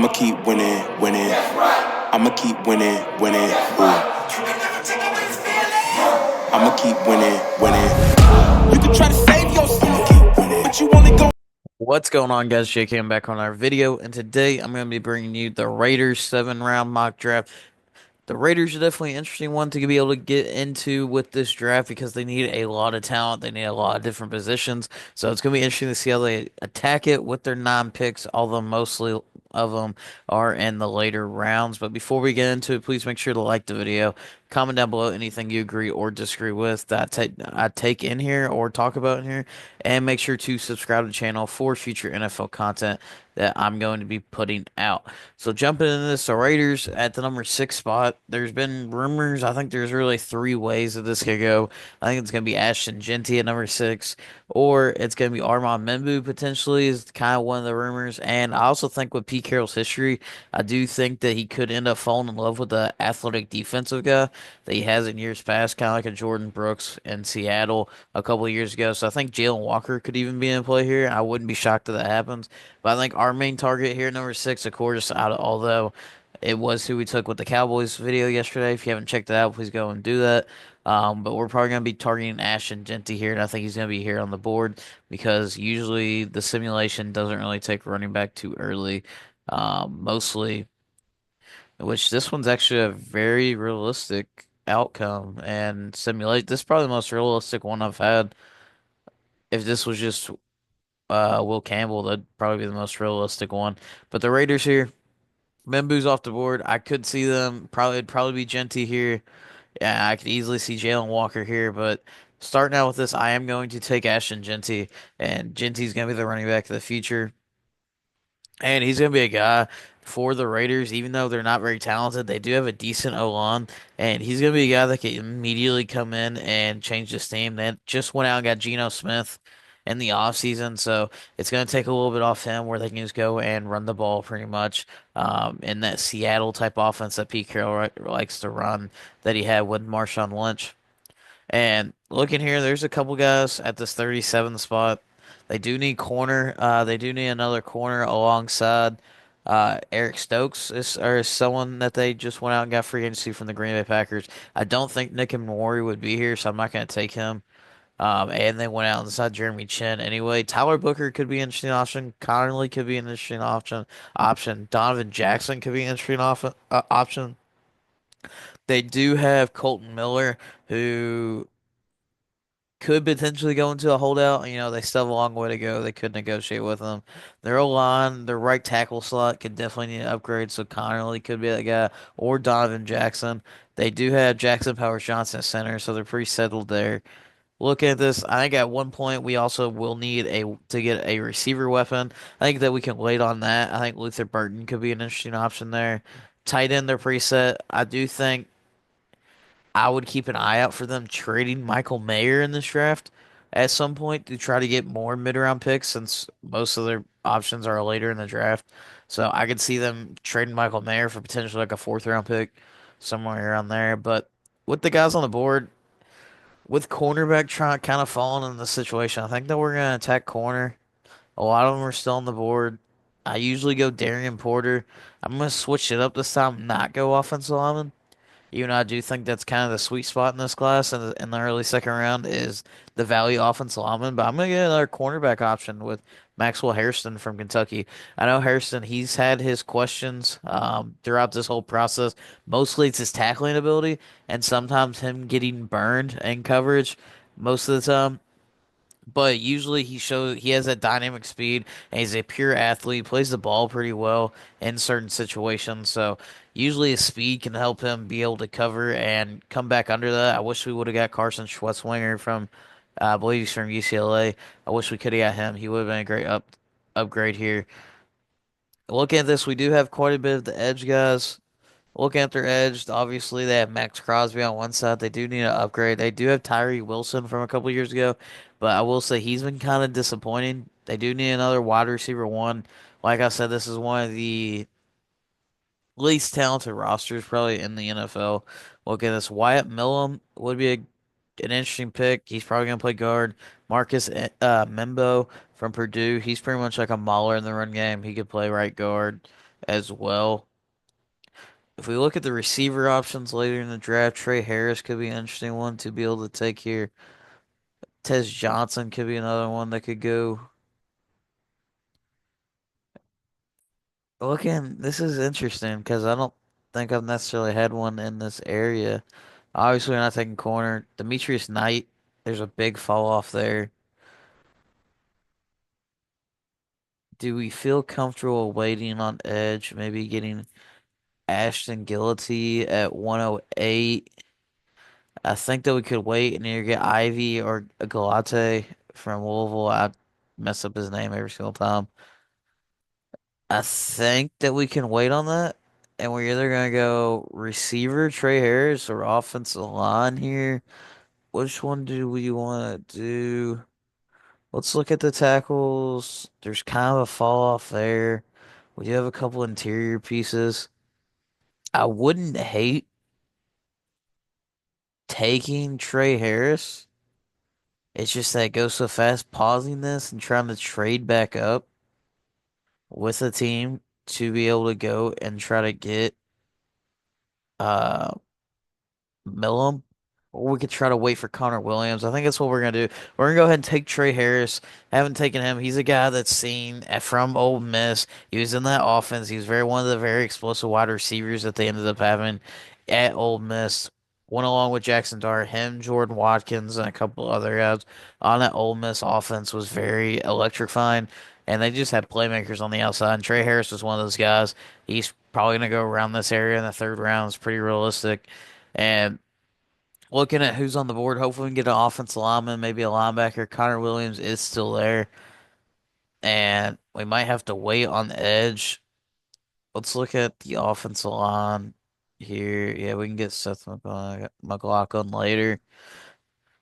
I'ma keep winning, winning. I'ma keep winning, winning. Ooh. I'ma keep winning, winning. You can try to save yourself, but you only go. What's going on, guys? JK, I'm back on our video, and today I'm going to be bringing you the Raiders 7 round mock draft. The Raiders are definitely an interesting one to be able to get into with this draft because they need a lot of talent. They need a lot of different positions. So it's going to be interesting to see how they attack it with their 9 picks, although mostly of them are in the later rounds. But before we get into it, please make sure to like the video, comment down below anything you agree or disagree with that I take in here or talk about in here, and make sure to subscribe to the channel for future NFL content that I'm going to be putting out. So jumping into this, the Raiders at the number 6 spot. There's been rumors. I think there's really 3 ways that this could go. I think it's going to be Ashton Jeanty at number 6, or it's going to be Armand Membu potentially is kind of one of the rumors. And I also think with Pete Carroll's history, I do think that he could end up falling in love with the athletic defensive guy that he has in years past, kind of like a Jordan Brooks in Seattle a couple of years ago. So I think Jalen Walker could even be in play here. I wouldn't be shocked if that happens. But I think our main target here, number 6, of course, although it was who we took with the Cowboys video yesterday. If you haven't checked it out, please go and do that. But we're probably going to be targeting Ashton Jeanty here, and I think he's going to be here on the board because usually the simulation doesn't really take running back too early. Mostly, which this one's actually a very realistic outcome and simulate. This is probably the most realistic one I've had. If this was just Will Campbell, that'd probably be the most realistic one. But the Raiders here, Membu's off the board. I could see them it'd probably be Genty here. Yeah, I could easily see Jalen Walker here, but starting out with this, I am going to take Ashton Genty, and Genty's going to be the running back of the future. And he's going to be a guy for the Raiders, even though they're not very talented. They do have a decent O-line, and he's going to be a guy that can immediately come in and change this team. They just went out and got Geno Smith in the offseason, so it's going to take a little bit off him where they can just go and run the ball pretty much in that Seattle type offense that Pete Carroll likes to run that he had with Marshawn Lynch. And looking here, there's a couple guys at this 37th spot. They do need corner. They do need another corner alongside Eric Stokes or someone that they just went out and got free agency from the Green Bay Packers. I don't think Nick and Maury would be here, so I'm not going to take him. And they went out and decided Jeremy Chin anyway. Tyler Booker could be an interesting option. Conley could be an interesting option. Donovan Jackson could be an interesting option. They do have Colton Miller, who could potentially go into a holdout. You know, they still have a long way to go. They could negotiate with them. Their O-line, their right tackle slot could definitely need an upgrade. So Connerly could be that guy, or Donovan Jackson. They do have Jackson Powers Johnson at center, so they're pretty settled there. Look at this. I think at one point we also will need to get a receiver weapon. I think that we can wait on that. I think Luther Burton could be an interesting option there. Tight end, they're preset. I do think I would keep an eye out for them trading Michael Mayer in this draft at some point to try to get more mid-round picks since most of their options are later in the draft. So I could see them trading Michael Mayer for potentially like a fourth-round pick somewhere around there. But with the guys on the board, with cornerback trying kind of falling in the situation, I think that we're gonna attack corner. A lot of them are still on the board. I usually go Darian Porter. I'm gonna switch it up this time, not go offensive lineman. Even though I do think that's kind of the sweet spot in this class in the early second round is the value offensive lineman. But I'm going to get another cornerback option with Maxwell Hairston from Kentucky. I know Hairston, he's had his questions throughout this whole process. Mostly it's his tackling ability and sometimes him getting burned in coverage most of the time. But usually he has that dynamic speed and he's a pure athlete, plays the ball pretty well in certain situations. So usually his speed can help him be able to cover and come back under that. I wish we would have got Carson Schwarzenegger from I believe he's from UCLA. I wish we could have got him. He would have been a great upgrade here. Looking at this, we do have quite a bit of the edge guys. Looking at their edge, obviously they have Max Crosby on one side. They do need an upgrade. They do have Tyree Wilson from a couple years ago, but I will say he's been kind of disappointing. They do need another wide receiver one. Like I said, this is one of the least talented rosters probably in the NFL. Look at this. Wyatt Millum would be an interesting pick. He's probably going to play guard. Marcus Membo from Purdue. He's pretty much like a mauler in the run game. He could play right guard. as well. If we look at the receiver options later in the draft, Trey Harris could be an interesting one to be able to take here. Tez Johnson could be another one that could go. Looking, this is interesting because I don't think I've necessarily had one in this area. Obviously, we're not taking corner. Demetrius Knight, there's a big fall off there. Do we feel comfortable waiting on edge? Maybe getting Ashton Gillety at 108. I think that we could wait and either get Ivy or Galate from Louisville. I mess up his name every single time. I think that we can wait on that. And we're either gonna go receiver Trey Harris or offensive line here. Which one do we want to do? Let's look at the tackles. There's kind of a fall off there. We do have a couple interior pieces. I wouldn't hate taking Trey Harris. It's just that it goes so fast pausing this and trying to trade back up with a team to be able to go and try to get uh Milam, or we could try to wait for Connor Williams. I think that's what we're gonna do. We're gonna go ahead and take Trey Harris. Haven't taken him. He's a guy that's seen from Ole Miss. He was in that offense. He was very one of the very explosive wide receivers that they ended up having at Ole Miss. Went along with Jackson Dart, him, Jordan Watkins, and a couple other guys on that Ole Miss offense was very electrifying. And they just had playmakers on the outside. And Trey Harris was one of those guys. He's probably gonna go around this area in the third round. It's pretty realistic. And looking at who's on the board, hopefully we can get an offensive lineman, maybe a linebacker. Connor Williams is still there, and we might have to wait on the edge. Let's look at the offensive line here. Yeah, we can get Seth McLaughlin later.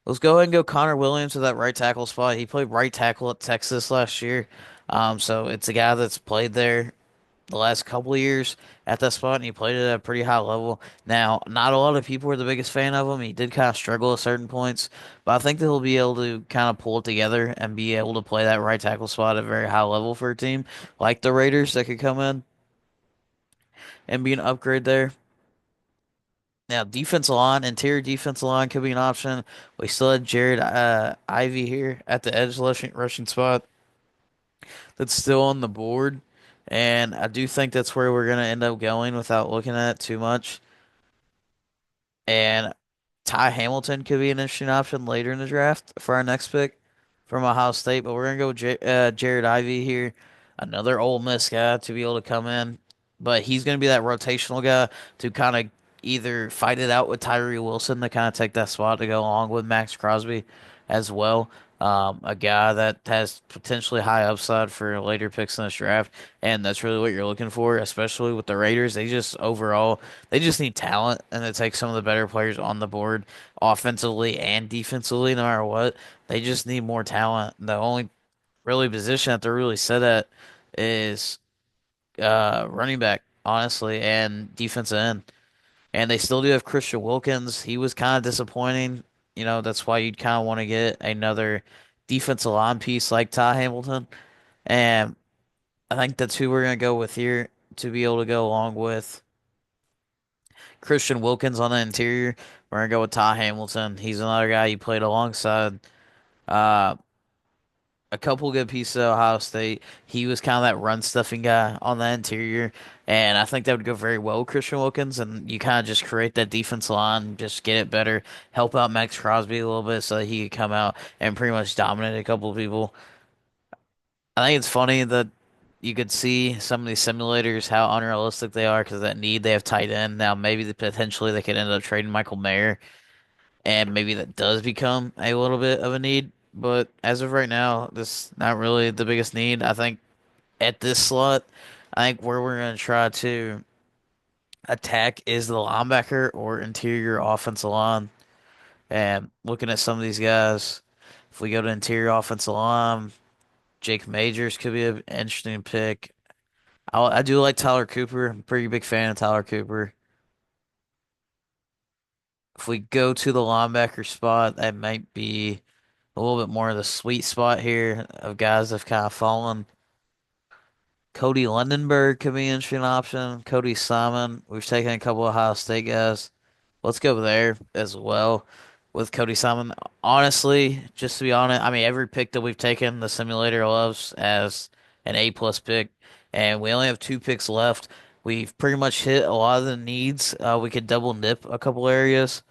Let's go ahead and go Connor Williams to that right tackle spot. He played right tackle at Texas last year. So it's a guy that's played there the last couple of years at that spot, and he played it at a pretty high level. Now, not a lot of people were the biggest fan of him. He did kind of struggle at certain points, but I think that he'll be able to kind of pull it together and be able to play that right tackle spot at a very high level for a team like the Raiders that could come in and be an upgrade there. Now, defensive line, interior defensive line could be an option. We still had Jared Ivy here at the edge rushing spot. That's still on the board. And I do think that's where we're going to end up going without looking at it too much. And Ty Hamilton could be an interesting option later in the draft for our next pick from Ohio State. But we're going to go with Jared Ivey here, another Ole Miss guy to be able to come in. But he's going to be that rotational guy to kind of either fight it out with Tyree Wilson to kind of take that spot to go along with Max Crosby as well. A guy that has potentially high upside for later picks in this draft, and that's really what you're looking for, especially with the Raiders. They just overall, they just need talent, and it takes some of the better players on the board, offensively and defensively, no matter what. They just need more talent. The only really position that they're really set at is running back, honestly, and defensive end. And they still do have Christian Wilkins. He was kind of disappointing. That's why you'd kind of want to get another defensive line piece like Ty Hamilton. And I think that's who we're going to go with here to be able to go along with Christian Wilkins on the interior. We're going to go with Ty Hamilton. He's another guy you played alongside. Uh, a couple good pieces at Ohio State. He was kind of that run stuffing guy on the interior, and I think that would go very well with Christian Wilkins. And you kind of just create that defense line, just get it better, help out Max Crosby a little bit so that he could come out and pretty much dominate a couple of people. I think it's funny that you could see some of these simulators how unrealistic they are because that need they have tight end. Now maybe potentially they could end up trading Michael Mayer, and maybe that does become a little bit of a need. But as of right now, this is not really the biggest need. I think at this slot, I think where we're going to try to attack is the linebacker or interior offensive line. And looking at some of these guys, if we go to interior offensive line, Jake Majors could be an interesting pick. I do like Tyler Cooper. I'm a pretty big fan of Tyler Cooper. If we go to the linebacker spot, that might be a little bit more of the sweet spot here of guys that have Cody Lindenberg could be an interesting option. Cody Simon. We've taken a couple of Ohio State guys. Let's go there as well with Cody Simon. Honestly, just to be honest, I mean every pick that we've taken, the simulator loves as an A+ pick, and we only have 2 picks left. We've pretty much hit a lot of the needs. We could double nip a couple areas.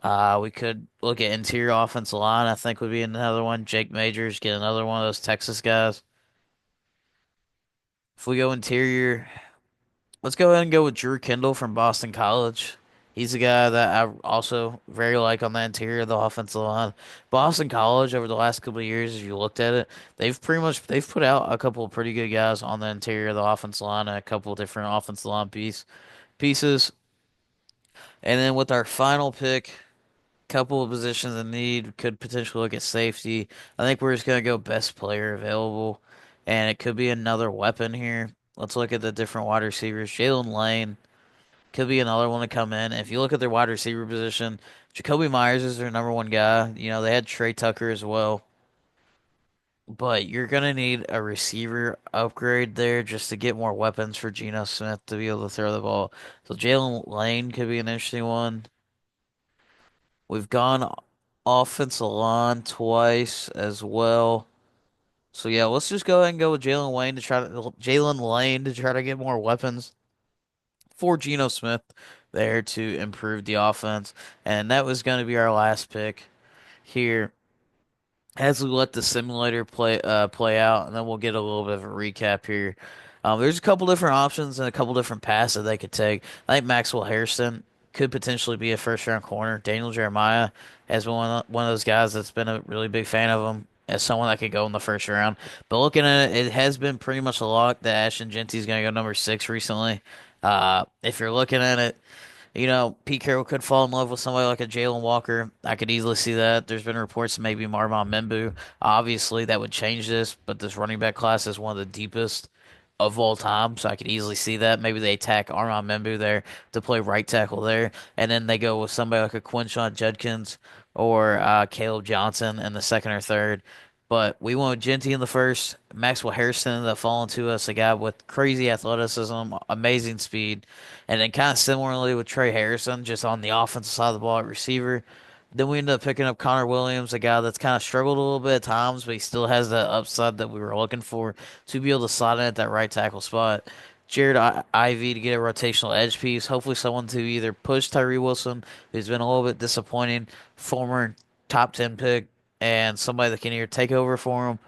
We could look at interior offensive line. I think would be another one. Jake Majors, get another one of those Texas guys. If we go interior, let's go ahead and go with Drew Kendall from Boston College. He's a guy that I also very like on the interior of the offensive line. Boston College over the last couple of years, if you looked at it, they've put out a couple of pretty good guys on the interior of the offensive line and a couple of different offensive line pieces. And then with our final pick, couple of positions in need, could potentially look at safety. I think we're just gonna go best player available, and it could be another weapon here. Let's look at the different wide receivers. Jalen Lane could be another one to come in. If you look at their wide receiver position, Jacoby Myers is their number one guy. You know, they had Trey Tucker as well. But you're gonna need a receiver upgrade there just to get more weapons for Geno Smith to be able to throw the ball. So Jalen Lane could be an interesting one. We've gone offensive line twice as well. So yeah, let's just go ahead and go with Jalen Lane to try to get more weapons for Geno Smith there to improve the offense. And that was going to be our last pick here as we let the simulator play out, and then we'll get a little bit of a recap here. There's a couple different options and a couple different paths that they could take. I think Maxwell Harrison could potentially be a first round corner. Daniel Jeremiah has been one of those guys that's been a really big fan of him as someone that could go in the first round. But looking at it, it has been pretty much a lock that Ashton Jeanty is going to go number 6 recently. If you're looking at it, you know, Pete Carroll could fall in love with somebody like a Jalen Walker. I could easily see that. There's been reports of maybe Marvin Membu. Obviously, that would change this, but this running back class is one of the deepest of all time, so I could easily see that. Maybe they attack Armand Membu there to play right tackle there, and then they go with somebody like a Quinshon Judkins or Caleb Johnson in the second or third. But we went with Jeanty in the first. Maxwell Harrison ended up falling to us, a guy with crazy athleticism, amazing speed. And then kind of similarly with Trey Harrison, just on the offensive side of the ball at receiver. Then we ended up picking up Connor Williams, a guy that's kind of struggled a little bit at times, but he still has that upside that we were looking for to be able to slot in at that right tackle spot. Ivy to get a rotational edge piece. Hopefully someone to either push Tyree Wilson, who's been a little bit disappointing, former top 10 pick, and somebody that can either take over for him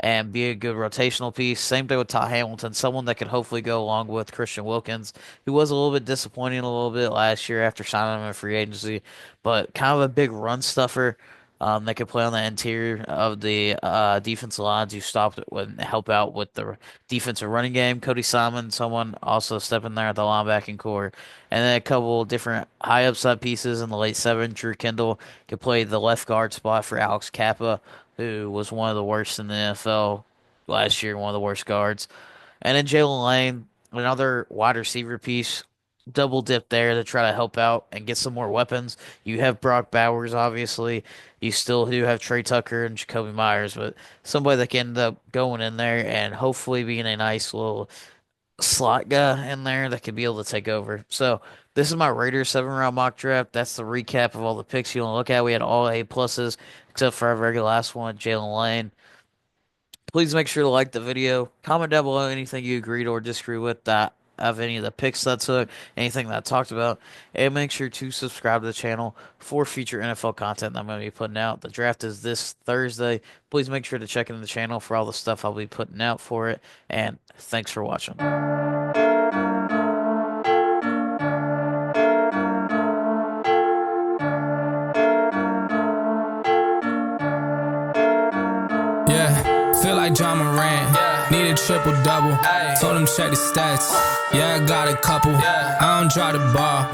and be a good rotational piece. Same thing with Ty Hamilton, someone that can hopefully go along with Christian Wilkins, who was a little bit disappointing a little bit last year after signing him in free agency, but kind of a big run stuffer that could play on the interior of the defensive lines. You stopped it and help out with the defensive running game. Cody Simon, someone also stepping there at the linebacking core. And then a couple different high upside pieces in the late 7. Drew Kendall could play the left guard spot for Alex Kappa, who was one of the worst in the NFL last year, one of the worst guards. And then Jalen Lane, another wide receiver piece, double dip there to try to help out and get some more weapons. You have Brock Bowers, obviously. You still do have Trey Tucker and Jacoby Myers, but somebody that can end up going in there and hopefully being a nice little slot guy in there that could be able to take over. So this is my Raiders 7-round mock draft. That's the recap of all the picks you want to look at. We had all A pluses except for our very last one, Jalen Lane. Please make sure to like the video. Comment down below anything you agreed or disagree with that of any of the picks that I took, anything that I talked about. And make sure to subscribe to the channel for future NFL content that I'm going to be putting out. The draft is this Thursday. Please make sure to check in the channel for all the stuff I'll be putting out for it. And thanks for watching. Feel like John Moran, need a triple double. Told him check the stats. Yeah, I got a couple. I don't draw the ball.